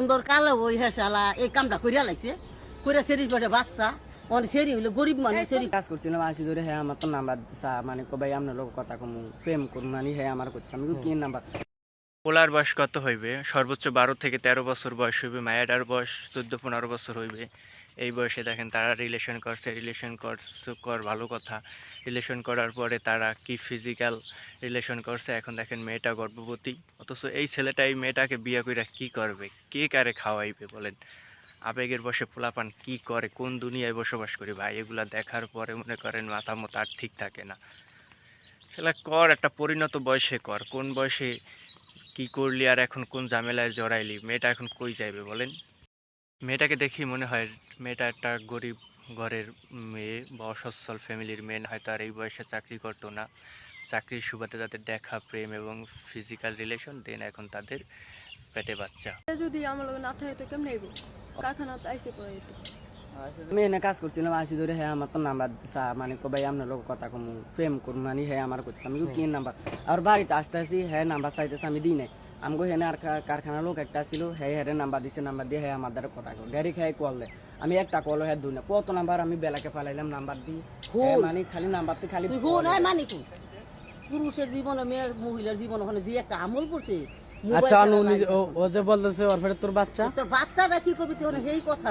সুন্দর কালো ওই হেসালা এই কামটা করিয়া লাগছে করে সেরি করে বাচ্চা মানে সেরি হইলে গরিব মানুষ সেরি কাজ করছিলাম আসি ধরে হ্যাঁ আমার তো নাম্বার দিছা মানে ভাই আপনার লোক কথা কম প্রেম করুন মানে হ্যাঁ আমার করছে আমি কি নাম্বার পোলার বয়স কত হইবে? সর্বোচ্চ 12 থেকে 13 বছর বয়স হইবে। মায়েরার বয়স 14-15 বছর হইবে। এই বয়সে দেখেন তারা রিলেশন কর ভালো কথা। রিলেশন করার পরে তারা কি ফিজিক্যাল রিলেশন করছে, এখন দেখেন মেয়েটা গর্ভবতী। অথচ এই ছেলেটা এই মেয়েটাকে বিয়ে কইরা কি করবে? কে কারে খাওয়াইবে বলেন? আবেগের বশে পোলাপান কি করে, কোন দুনিয়ায় বসবাস করি ভাই? এগুলা দেখার পরে মনে করেন মাথা মতো আর ঠিক থাকে না। সেটা কর, একটা পরিণত বয়সে কর। কোন বয়সে কি করলি আর এখন কোন ঝামেলায় জড়াইলি? মেয়েটা এখন কই যাইবে বলেন? মেয়েটাকে দেখি মনে হয় মেয়েটা একটা গরিব ঘরের মেয়ে বা অসচ্ছল ফ্যামিলির মেয়ে, হয়তো আর এই বয়সে চাকরি করতো না। চাকরির সুবাদে তাদের দেখা, প্রেম এবং ফিজিক্যাল রিলেশন, দেন এখন তাদের পেটে বাচ্চা। যদি আমার লগে না থাকে তো কেমনে আইব কারখানাতে আইসে পড়ে যেত আমি এনে কাজ করছিলাম আসি ধরে হ্যাঁ আমার তো নাম্বার দিছা মানে ভাই আপনার লোক কথা কম প্রেম করুন মানে হ্যাঁ আমার করছে আমি কি নাম্বার আর বাড়িতে আসতে আসি হ্যাঁ নাম্বার চাইতেছে আমি দিই নাই আমাকে হেনে আর কারখানার লোক একটা ছিল হ্যাঁ হ্যাঁ নাম্বার দিচ্ছে, নাম্বার দিয়ে হ্যাঁ আমার দ্বারা কথা কর গাড়ি খাই কল দেয় আমি একটা কল হ্যাঁ দুই না কত নাম্বার আমি বেলাকে ফালাইলাম নাম্বার দিই মানে খালি নাম্বার খালি মানে কি পুরুষের জীবনে মেয়ে মহিলার জীবন ওখানে যে একটা আমল করছে আচ্ছা ও যে বলতেছে ওর ফেরে তোর বাচ্চা তোর বাচ্চাটা কি করবি তুই সেই কথা